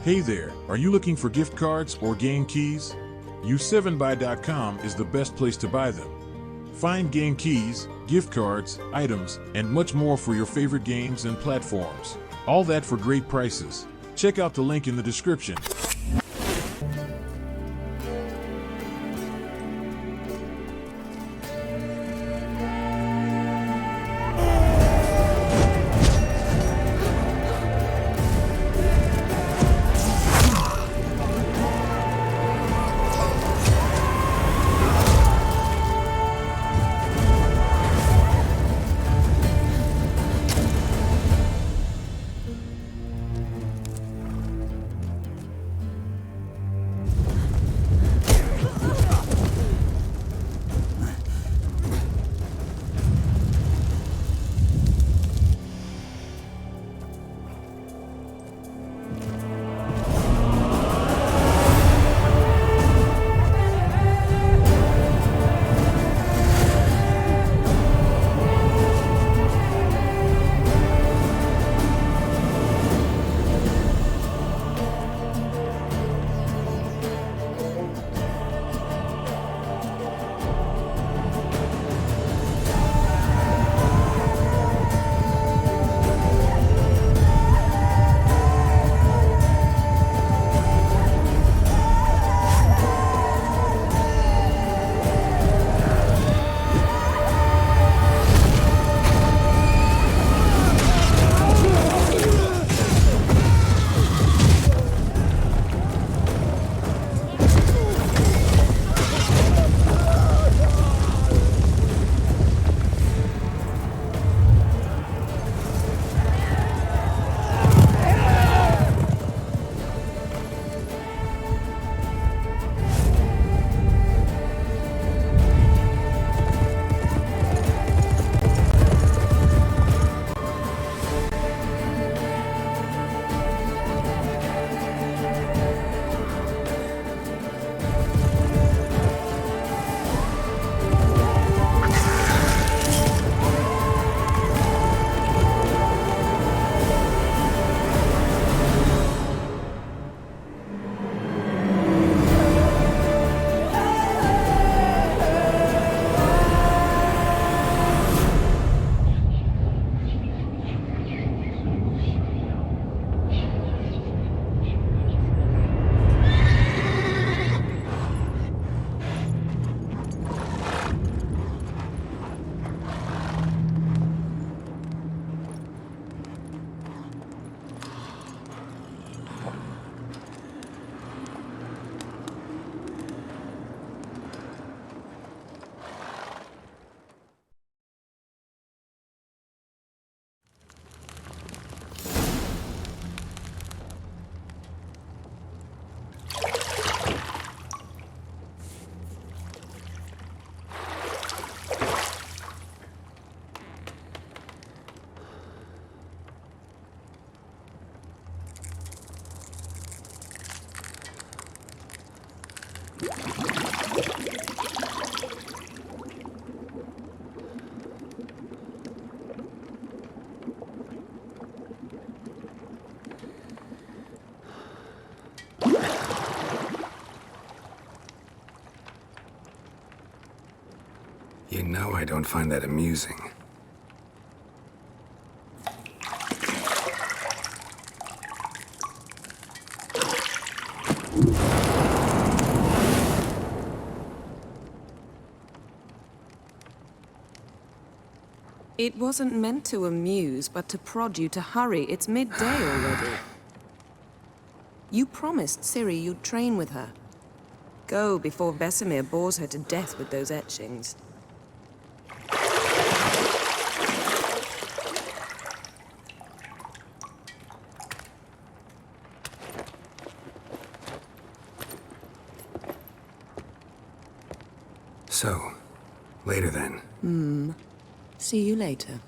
Hey there, are you looking for gift cards or game keys? U7buy.com is the best place to buy them. Find game keys, gift cards, items, and much more for your favorite games and platforms. All that for great prices. Check out the link in the description. You know I don't find that amusing. It wasn't meant to amuse, but to prod you to hurry. It's midday already. You promised Ciri you'd train with her. Go before Vesemir bores her to death with those etchings. So, later then. See you later.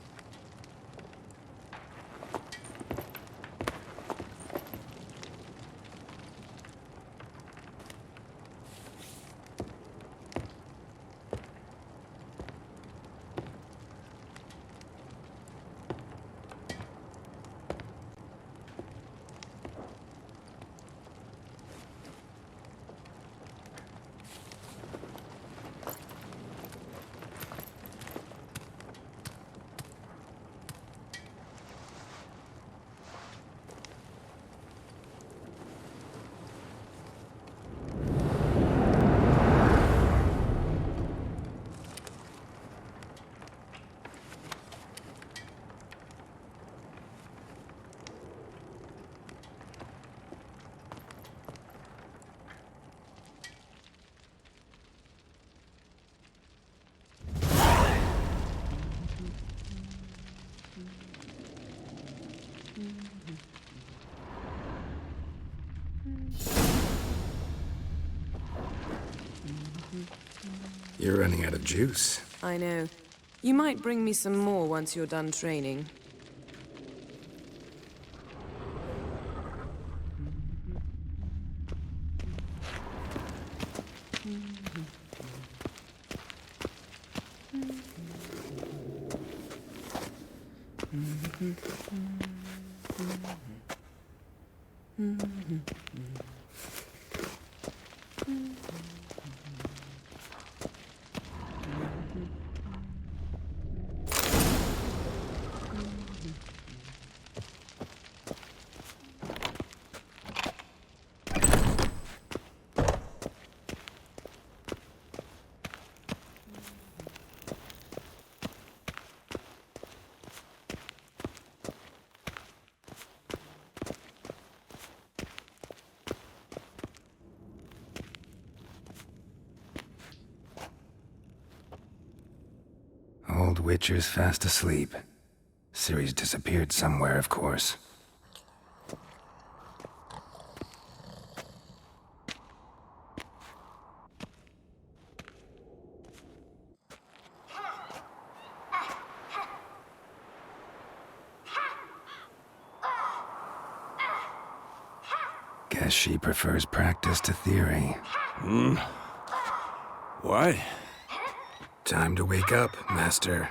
You're running out of juice. I know. You might bring me some more once you're done training. Old Witcher's fast asleep. Ciri's disappeared somewhere, of course. Guess she prefers practice to theory. What? Time to wake up, Master.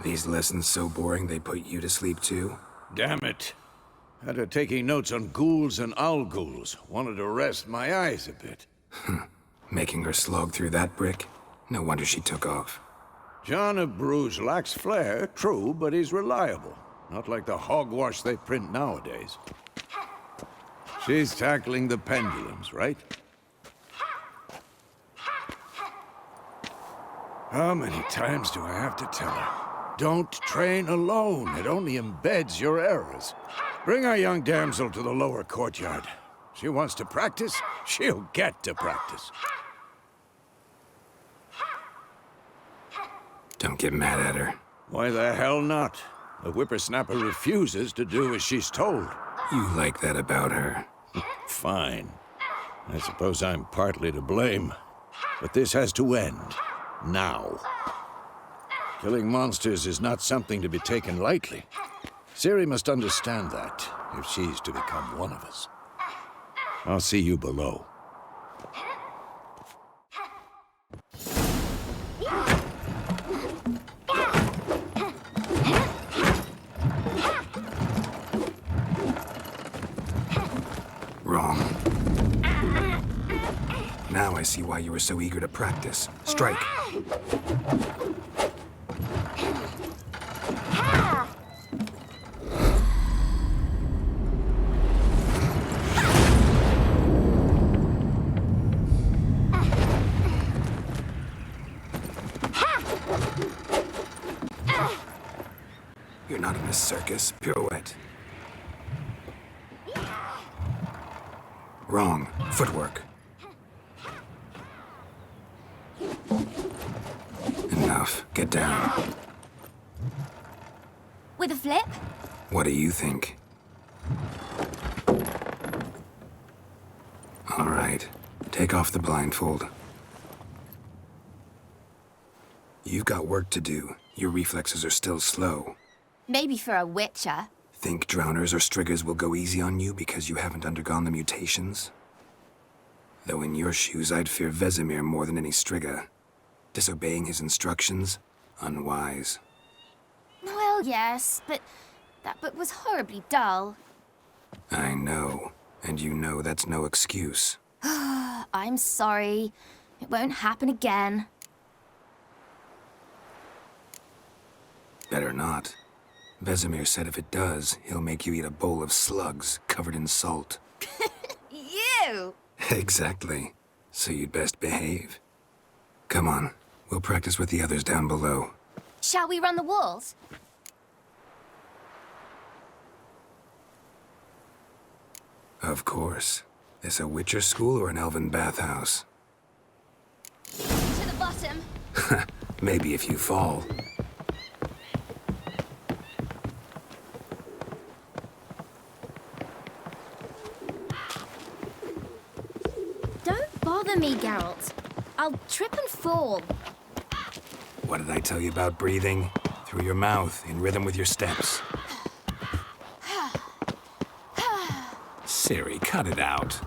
These lessons so boring they put you to sleep too? Damn it. Had her taking notes on ghouls and owl-ghouls. Wanted to rest my eyes a bit. Making her slog through that brick? No wonder she took off. John of Bruges lacks flair, true, but he's reliable. Not like the hogwash they print nowadays. She's tackling the pendulums, right? How many times do I have to tell her? Don't train alone. It only embeds your errors. Bring our young damsel to the lower courtyard. She wants to practice, she'll get to practice. Don't get mad at her. Why the hell not? The whippersnapper refuses to do as she's told. You like that about her. Fine. I suppose I'm partly to blame. But this has to end. Now. Killing monsters is not something to be taken lightly. Ciri must understand that, if she's to become one of us. I'll see you below. Wrong. Now I see why you were so eager to practice. Strike. You're not in a circus. Pirouette. Wrong. Footwork. Enough. Get down. With a flip? What do you think? All right. Take off the blindfold. You've got work to do. Your reflexes are still slow. Maybe for a witcher. Think drowners or striggers will go easy on you because you haven't undergone the mutations? Though in your shoes, I'd fear Vesemir more than any strigger. Disobeying his instructions? Unwise. Well, yes, but that book was horribly dull. I know. And you know that's no excuse. I'm sorry. It won't happen again. Better not. Vesemir said if it does, he'll make you eat a bowl of slugs covered in salt. You! Exactly. So you'd best behave. Come on. We'll practice with the others down below. Shall we run the walls? Of course. This a Witcher school or an elven bathhouse? To the bottom. Maybe if you fall. bother me, Geralt. I'll trip and fall. What did I tell you about breathing? Through your mouth, in rhythm with your steps. Ciri, cut it out.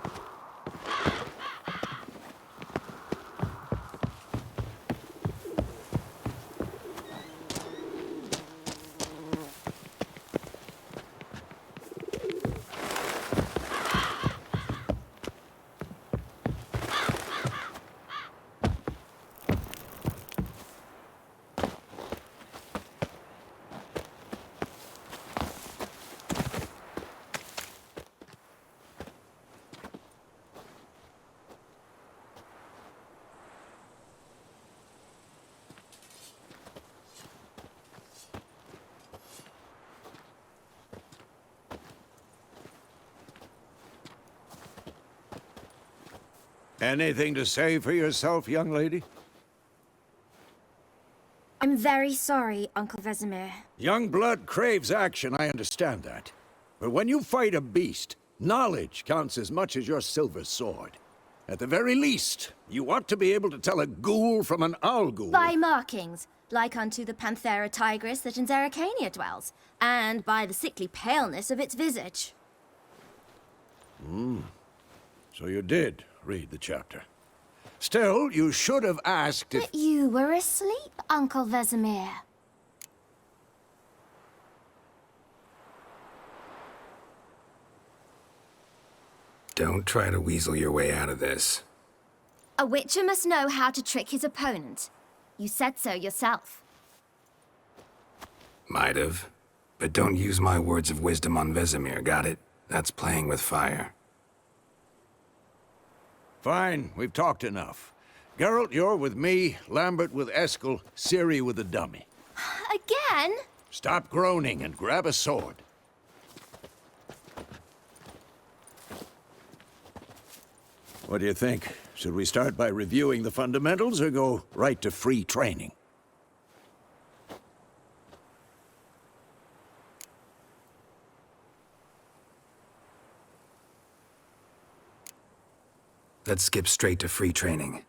Anything to say for yourself, young lady? I'm very sorry, Uncle Vesemir. Young blood craves action, I understand that. But when you fight a beast, knowledge counts as much as your silver sword. At the very least, you ought to be able to tell a ghoul from an owl ghoul. By markings, like unto the Panthera tigris that in Zerrikania dwells, and by the sickly paleness of its visage. So you did read the chapter. Still, you should have asked if... But you were asleep, Uncle Vesemir. Don't try to weasel your way out of this. A witcher must know how to trick his opponent. You said so yourself. Might have. But don't use my words of wisdom on Vesemir, got it? That's playing with fire. Fine, we've talked enough. Geralt, you're with me, Lambert with Eskel, Ciri with the dummy. Again? Stop groaning and grab a sword. What do you think? Should we start by reviewing the fundamentals or go right to free training? Let's skip straight to free training.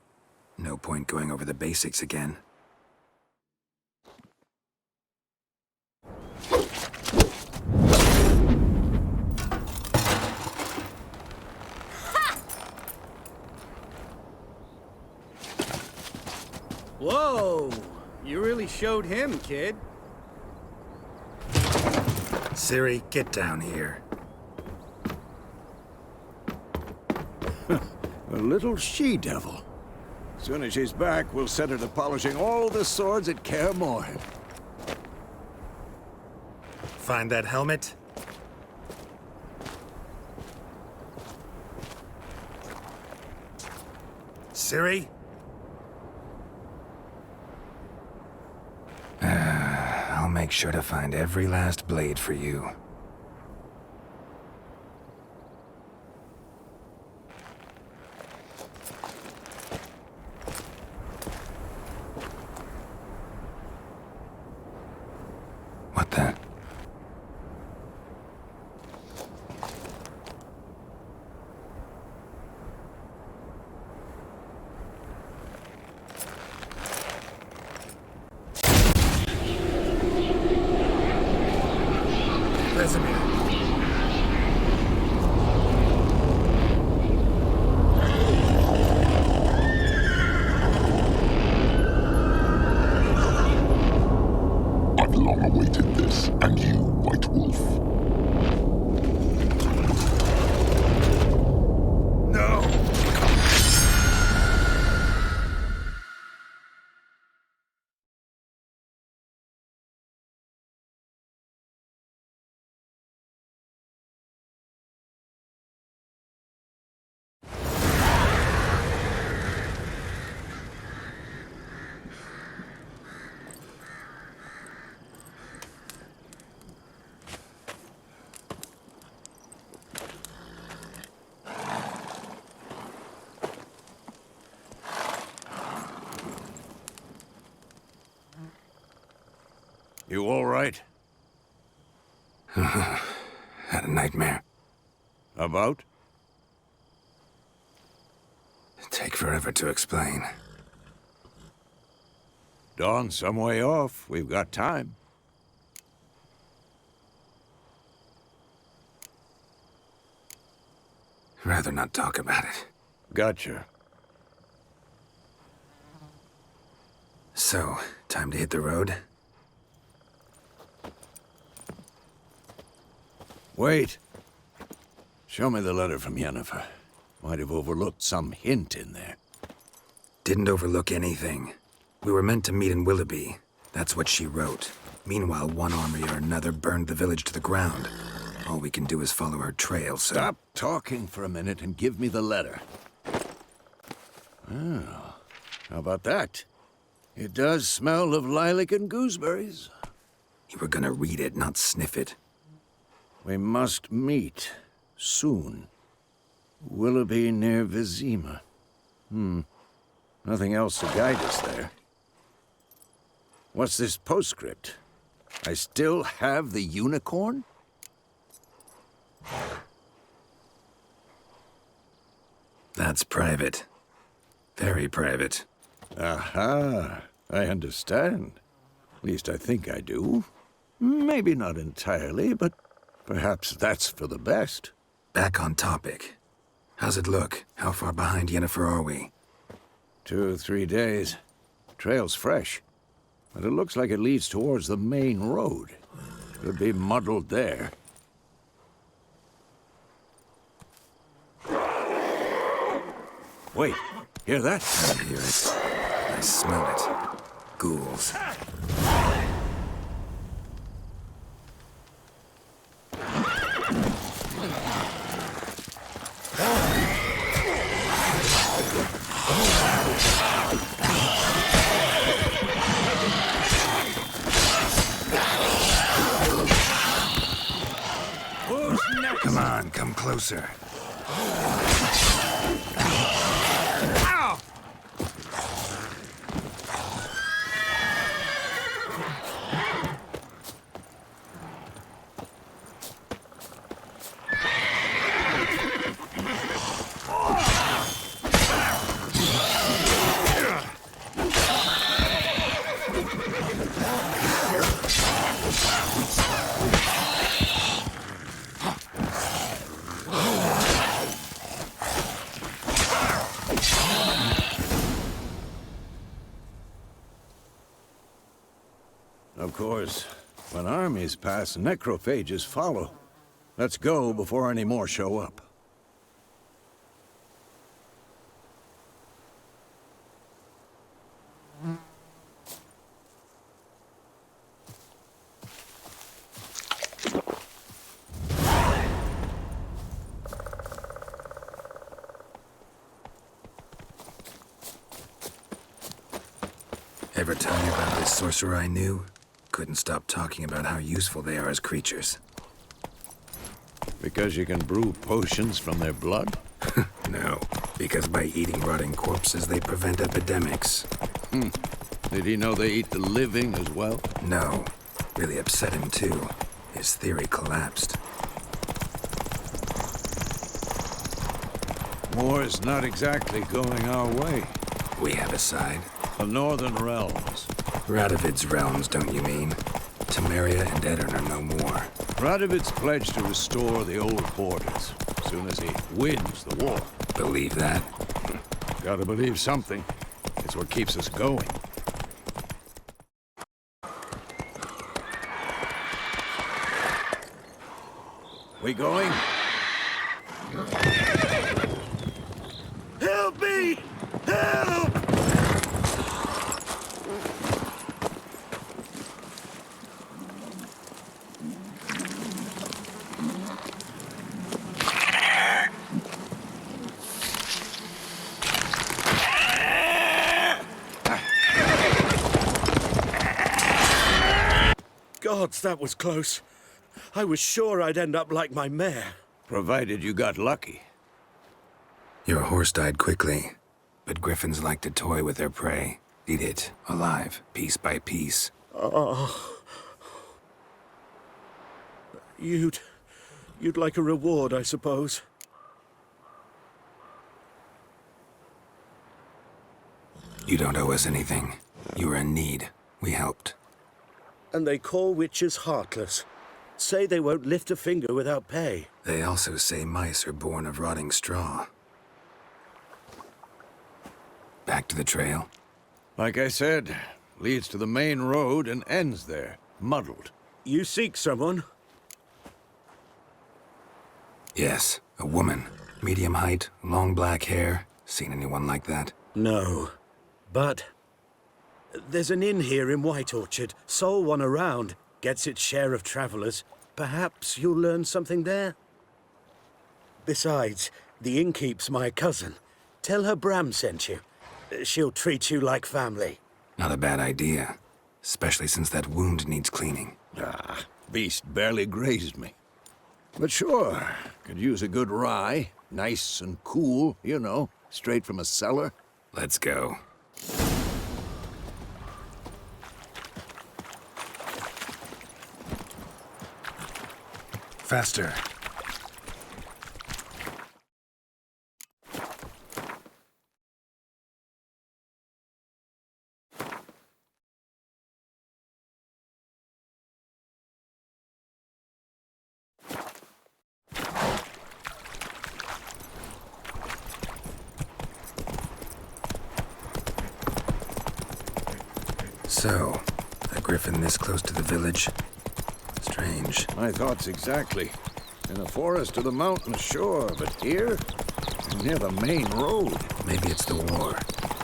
No point going over the basics again. Whoa! You really showed him, kid. Ciri, get down here. A little she-devil. Soon as she's back, we'll set her to polishing all the swords at Kaer Morhen. Find that helmet? Ciri? I'll make sure to find every last blade for you. What the? Vesemir. I've long awaited this, and you, White Wolf. No! You all right? Had a nightmare. About? Take forever to explain. Dawn's some way off. We've got time. Rather not talk about it. Gotcha. So, time to hit the road? Wait. Show me the letter from Yennefer. Might have overlooked some hint in there. Didn't overlook anything. We were meant to meet in Willoughby. That's what she wrote. Meanwhile, one army or another burned the village to the ground. All we can do is follow her trail, so... Stop talking for a minute and give me the letter. Oh, how about that? It does smell of lilac and gooseberries. You were gonna read it, not sniff it. We must meet soon. Willoughby near Vizima. Nothing else to guide us there. What's this postscript? I still have the unicorn? That's private. Very private. Aha, I understand. At least I think I do. Maybe not entirely, but perhaps that's for the best. Back on topic. How's it look? How far behind Yennefer are we? 2 or 3 days. Trail's fresh, but it looks like it leads towards the main road. Could be muddled there. Wait, hear that? I hear it. I smell it. Ghouls. Come on, come closer. Of course, when armies pass, necrophages follow. Let's go before any more show up. Ever tell you about this sorcerer I knew? Couldn't stop talking about how useful they are as creatures. Because you can brew potions from their blood? No, because by eating rotting corpses, they prevent epidemics. Did he know they eat the living as well? No, really upset him too. His theory collapsed. War's not exactly going our way. We have a side. The Northern Realms. Radovid's realms, don't you mean? Temeria and Edirn are no more. Radovid's pledged to restore the old borders as soon as he wins the war. Believe that? Gotta believe something. It's what keeps us going. We going? Help me! Help! Gods, that was close. I was sure I'd end up like my mare. Provided you got lucky. Your horse died quickly, but griffins like to toy with their prey. Eat it, alive, piece by piece. Oh. You'd like a reward, I suppose. You don't owe us anything. You were in need. We helped. And they call witches heartless. Say they won't lift a finger without pay. They also say mice are born of rotting straw. Back to the trail. Like I said, leads to the main road and ends there, muddled. You seek someone? Yes, a woman. Medium height, long black hair. Seen anyone like that? No. But there's an inn here in White Orchard. Sole one around. Gets its share of travelers. Perhaps you'll learn something there? Besides, the innkeep's my cousin. Tell her Bram sent you. She'll treat you like family. Not a bad idea. Especially since that wound needs cleaning. Ah, beast barely grazed me. But sure, could use a good rye. Nice and cool, you know, straight from a cellar. Let's go. Faster. So, a griffin this close to the village? Strange. My thoughts exactly. In a forest or the mountains, sure, but here? Near the main road. Maybe it's the war.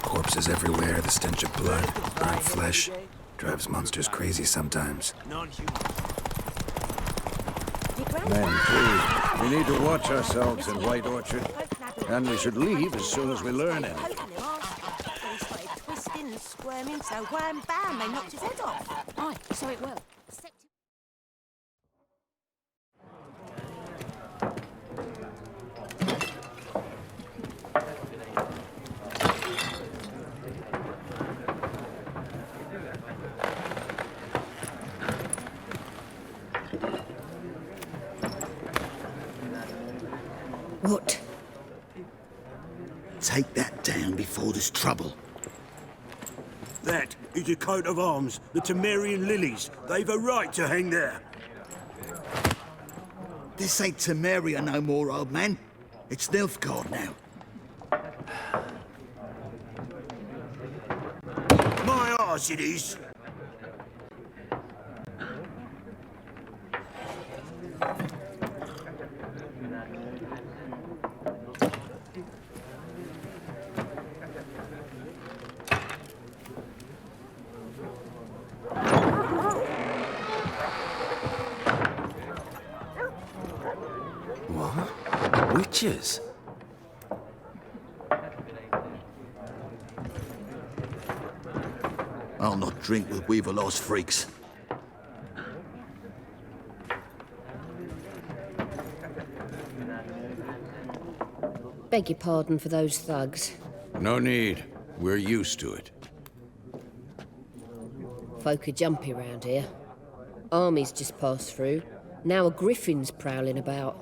Corpses everywhere, the stench of blood, burnt flesh. Drives monsters crazy sometimes. Men, please. We need to watch ourselves in White Orchard. And we should leave as soon as we learn anything. Twisting and squirming, so wham bam, they knocked his head off. Aye, so it will. What? Take that down before there's trouble. That is a coat of arms, the Temerian lilies. They've a right to hang there. This ain't Temeria no more, old man. It's Nilfgaard now. My arse it is. What? Witches? I'll not drink with Weaverlaw's freaks. Beg your pardon for those thugs. No need. We're used to it. Folk are jumpy round here. Armies just passed through. Now a griffin's prowling about.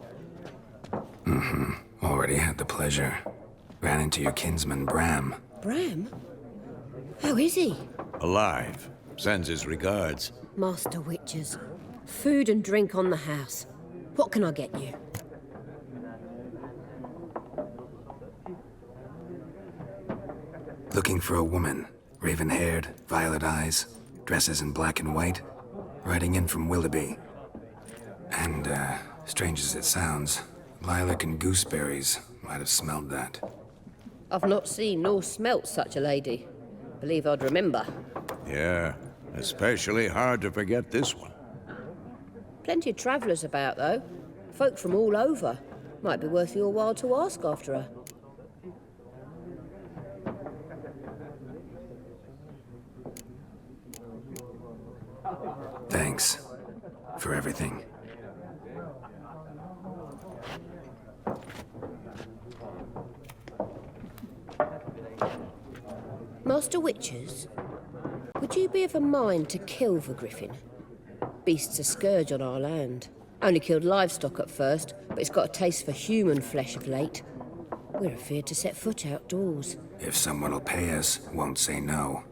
Already had the pleasure. Ran into your kinsman, Bram. Bram? How is he? Alive. Sends his regards. Master Witches. Food and drink on the house. What can I get you? Looking for a woman. Raven-haired, violet eyes, dresses in black and white. Riding in from Willoughby. And, strange as it sounds, lilac and gooseberries might have smelled that. I've not seen nor smelt such a lady. Believe I'd remember. Yeah, especially hard to forget this one. Plenty of travellers about, though. Folk from all over. Might be worth your while to ask after her. Thanks for everything. Master Witches, would you be of a mind to kill the griffin? Beast's a scourge on our land. Only killed livestock at first, but it's got a taste for human flesh of late. We're afeard to set foot outdoors. If someone will pay us, won't say no.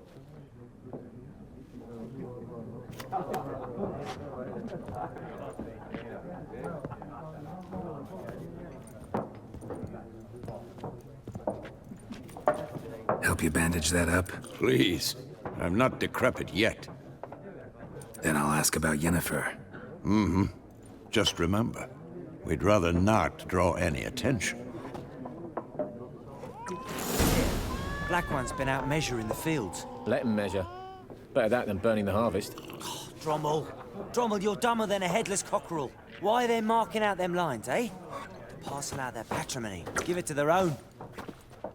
Help you bandage that up? Please. I'm not decrepit yet. Then I'll ask about Yennefer. Mm-hmm. Just remember, we'd rather not draw any attention. Black One's been out measuring the fields. Let him measure. Better that than burning the harvest. Oh, Drommel. Drommel, you're dumber than a headless cockerel. Why are they marking out them lines, eh? Parcel out their patrimony. Give it to their own.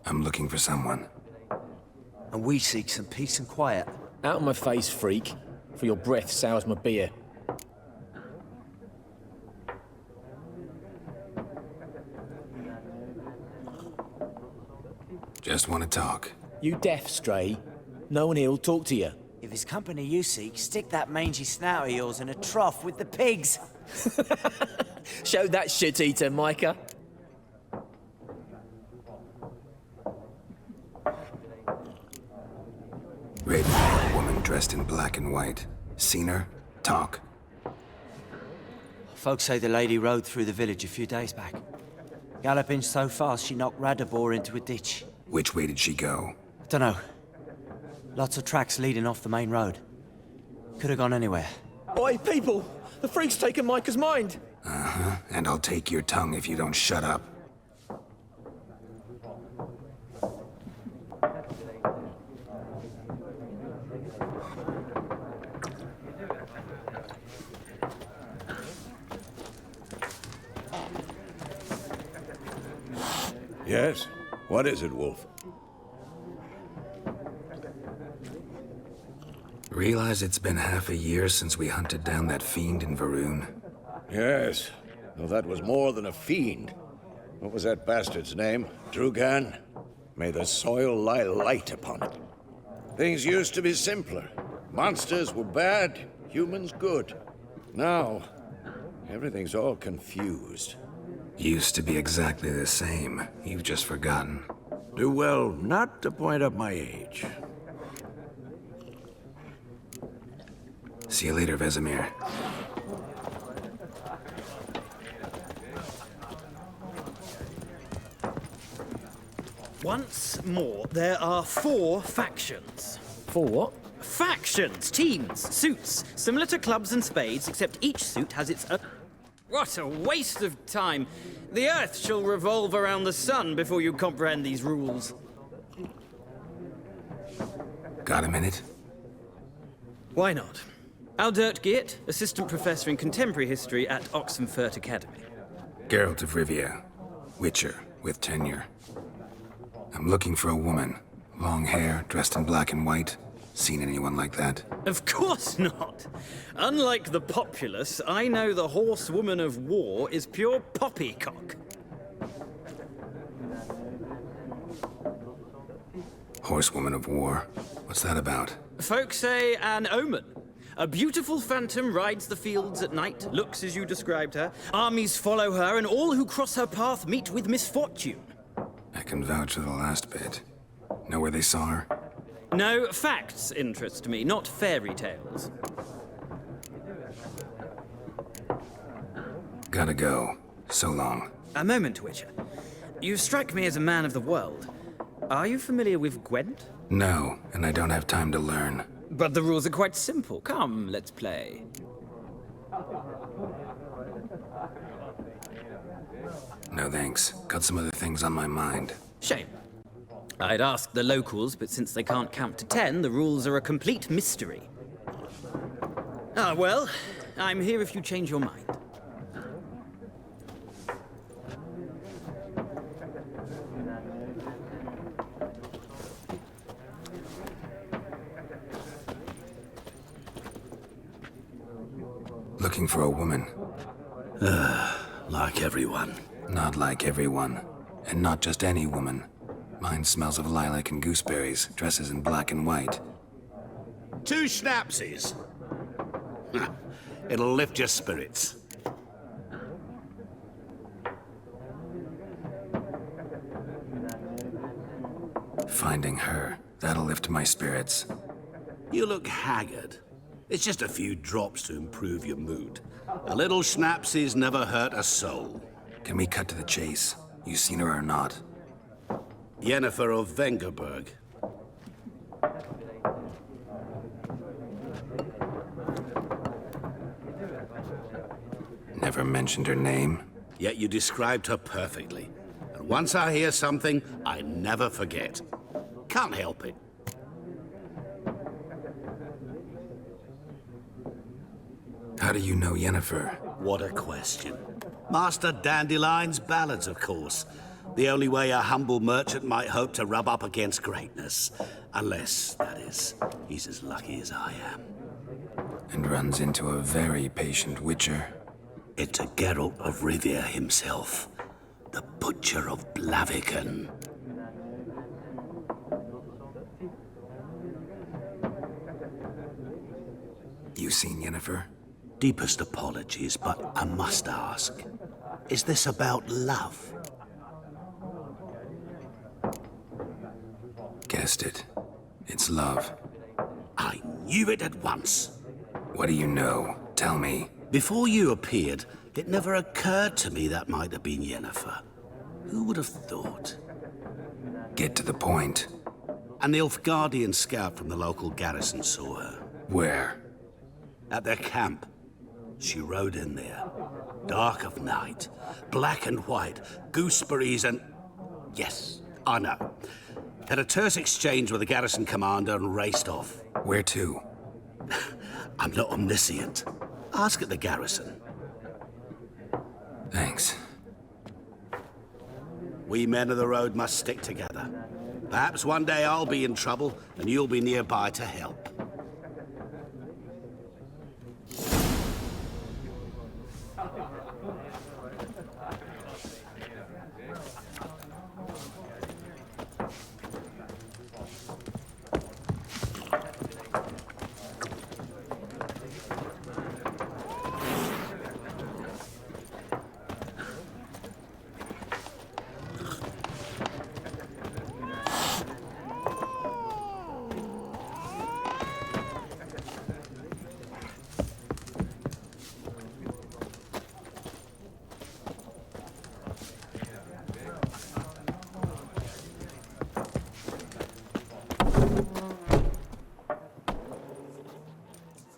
I'm looking for someone. And we seek some peace and quiet. Out of my face, freak. For your breath sours my beer. Just want to talk. You deaf, Stray? No one here'll talk to you. If it's company you seek, stick that mangy snout of yours in a trough with the pigs. Show that shit-eater, Micah. Raven, a woman dressed in black and white. Seen her? Talk. Folks say the lady rode through the village a few days back. Galloping so fast she knocked Radabor into a ditch. Which way did she go? Dunno. Lots of tracks leading off the main road. Could have gone anywhere. Oi, people! The freak's taken Micah's mind! Uh-huh. And I'll take your tongue if you don't shut up. Yes? What is it, Wolf? Realize it's been half a year since we hunted down that fiend in Varun? Yes. Though that was more than a fiend. What was that bastard's name? Drugan? May the soil lie light upon it. Things used to be simpler. Monsters were bad, humans good. Now, everything's all confused. Used to be exactly the same. You've just forgotten. Do well not to point up my age. See you later, Vesemir. Once more, there are 4 factions. 4 what? Factions, teams, suits, similar to clubs and spades, except each suit has its own... What a waste of time. The Earth shall revolve around the sun before you comprehend these rules. Got a minute? Why not? Aldert Geert, Assistant Professor in Contemporary History at Oxenfurt Academy. Geralt of Rivia. Witcher, with tenure. I'm looking for a woman. Long hair, dressed in black and white. Seen anyone like that? Of course not. Unlike the populace, I know the horsewoman of war is pure poppycock. Horsewoman of war? What's that about? Folks say an omen. A beautiful phantom rides the fields at night, looks as you described her. Armies follow her, and all who cross her path meet with misfortune. I can vouch for the last bit. Know where they saw her? No, facts interest me, not fairy tales. Gotta go. So long. A moment, Witcher. You strike me as a man of the world. Are you familiar with Gwent? No, and I don't have time to learn. But the rules are quite simple. Come, let's play. No thanks. Got some other things on my mind. Shame. I'd ask the locals, but since they can't count to 10, the rules are a complete mystery. Ah, well, I'm here if you change your mind. Looking for a woman. Like everyone. Not like everyone. And not just any woman. Mine smells of lilac and gooseberries, dresses in black and white. 2 schnapsies. It'll lift your spirits. Finding her, that'll lift my spirits. You look haggard. It's just a few drops to improve your mood. A little schnapsy's never hurt a soul. Can we cut to the chase? You seen her or not? Yennefer of Vengerberg. Never mentioned her name. Yet you described her perfectly. And once I hear something, I never forget. Can't help it. How do you know Yennefer? What a question. Master Dandelion's ballads, of course. The only way a humble merchant might hope to rub up against greatness. Unless, that is, he's as lucky as I am. And runs into a very patient witcher. It's a Geralt of Rivia himself. The Butcher of Blaviken. You seen Yennefer? Deepest apologies, but I must ask. Is this about love? Guessed it. It's love. I knew it at once. What do you know? Tell me. Before you appeared, it never occurred to me that might have been Yennefer. Who would have thought? Get to the point. An Nilfgaardian scout from the local garrison saw her. Where? At their camp. She rode in there. Dark of night. Black and white. Gooseberries and... Yes, I know. Had a terse exchange with the garrison commander and raced off. Where to? I'm not omniscient. Ask at the garrison. Thanks. We men of the road must stick together. Perhaps one day I'll be in trouble and you'll be nearby to help.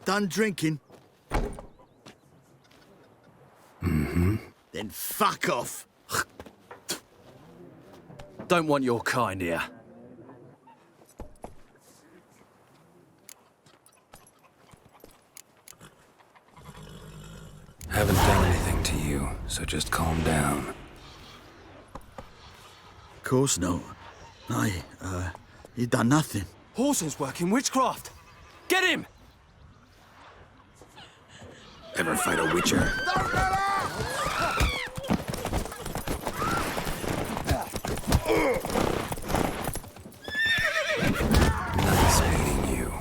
Done drinking? Mm-hmm. Then fuck off. Don't want your kind here. Haven't done anything to you, so just calm down. Of course not. You done nothing. Horses working witchcraft. Get him! Ever fight a witcher? Nice meeting you.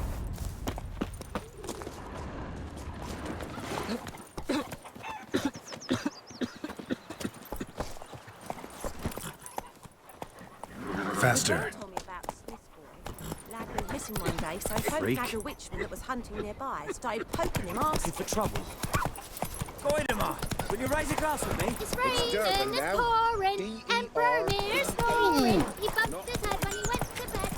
Faster. Told me about this boy. Lad went missing one day, so folk had a witchman that was hunting nearby. Started poking him, asking for trouble. Goidemar, will you raise a glass with me? It's raining, it's pouring, Emperor Mirror's snoring. He bumped his head when he went to bed.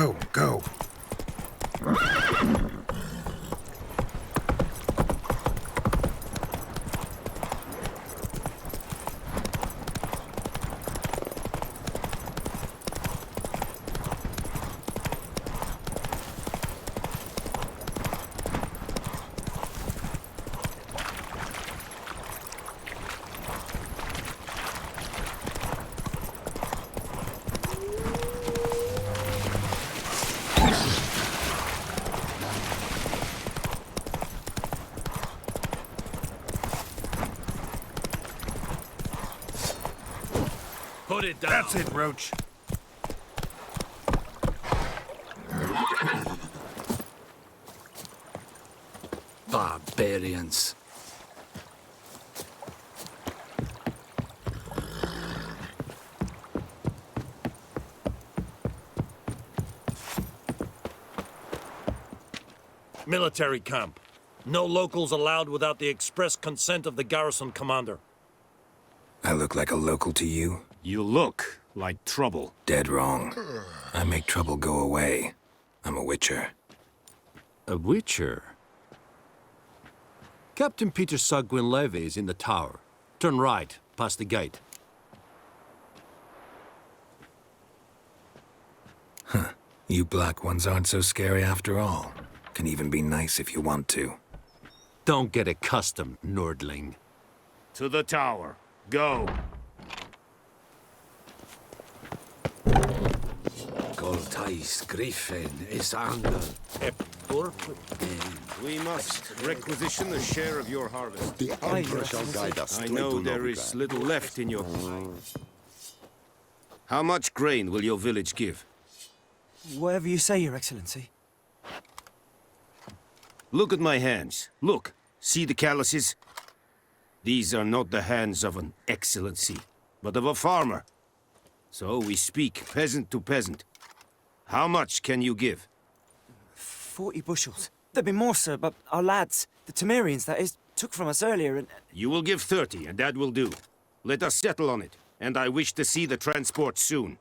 Go, go. Put it down. That's it, Roach. Barbarians. Military camp. No locals allowed without the express consent of the garrison commander. I look like a local to you? You look like trouble. Dead wrong. I make trouble go away. I'm a witcher. A witcher? Captain Peter Sagwin Levy is in the tower. Turn right, past the gate. Huh. You black ones aren't so scary after all. Can even be nice if you want to. Don't get accustomed, Nordling. To the tower. Go. Goltais Griffin is under a purple name. We must requisition a share of your harvest. The Emperor shall guide us I straight know to there is little left in your... How much grain will your village give? Whatever you say, Your Excellency. Look at my hands. Look. See the calluses? These are not the hands of an excellency, but of a farmer. So we speak peasant to peasant. How much can you give? 40 bushels. There'd be more, sir, but our lads, the Temerians, that is, took from us earlier and... You will give 30, and that will do. Let us settle on it, and I wish to see the transport soon.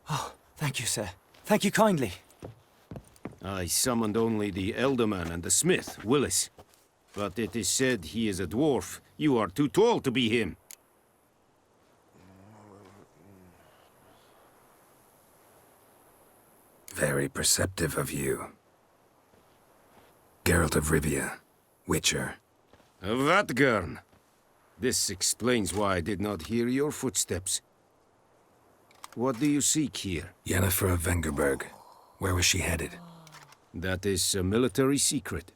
Oh, thank you, sir. Thank you kindly. I summoned only the Elderman and the smith, Willis. But it is said he is a dwarf. You are too tall to be him. Very perceptive of you. Geralt of Rivia, Witcher. Vatgern. This explains why I did not hear your footsteps. What do you seek here? Yennefer of Vengerberg. Where was she headed? That is a military secret.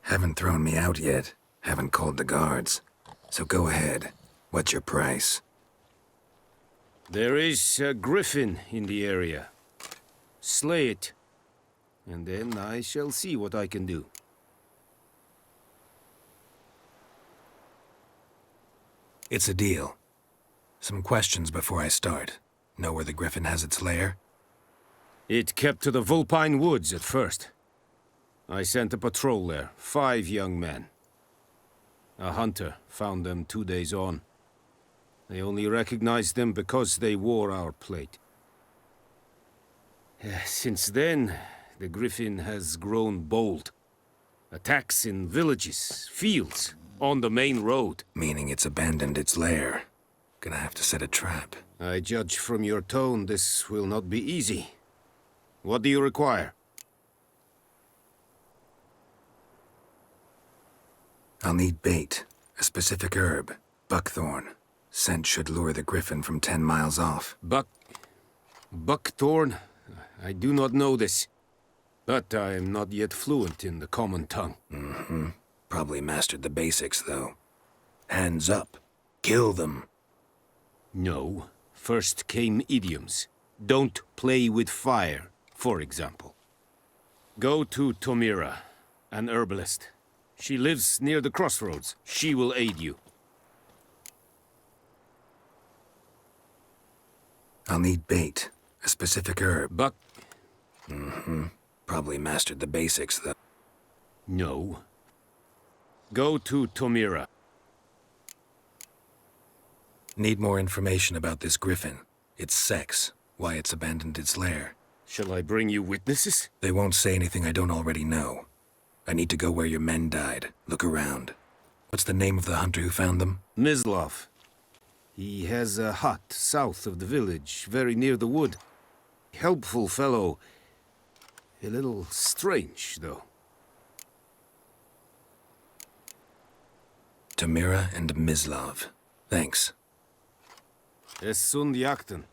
Haven't thrown me out yet. Haven't called the guards. So go ahead. What's your price? There is a griffin in the area. Slay it. And then I shall see what I can do. It's a deal. Some questions before I start. Know where the griffin has its lair? It kept to the Vulpine Woods at first. I sent a patrol there, 5 young men. A hunter found them 2 days on. They only recognized them because they wore our plate. Since then, the griffin has grown bold. Attacks in villages, fields, on the main road. Meaning it's abandoned its lair. Gonna have to set a trap. I judge from your tone this will not be easy. What do you require? I'll need bait, a specific herb, buckthorn. Scent should lure the griffin from 10 miles off. Buckthorn? I do not know this. But I am not yet fluent in the common tongue. Mm-hmm. Probably mastered the basics, though. Hands up. Kill them. No. First came idioms. Don't play with fire, for example. Go to Tomira, an herbalist. She lives near the crossroads. She will aid you. I'll need bait, a specific herb. Mm-hmm. Probably mastered the basics, though. No. Go to Tomira. Need more information about this griffin. Its sex, why it's abandoned its lair. Shall I bring you witnesses? They won't say anything I don't already know. I need to go where your men died. Look around. What's the name of the hunter who found them? Mislov. He has a hut south of the village, very near the wood. Helpful fellow. A little strange, though. Tamira and Mislov. Thanks. Es sun jakten.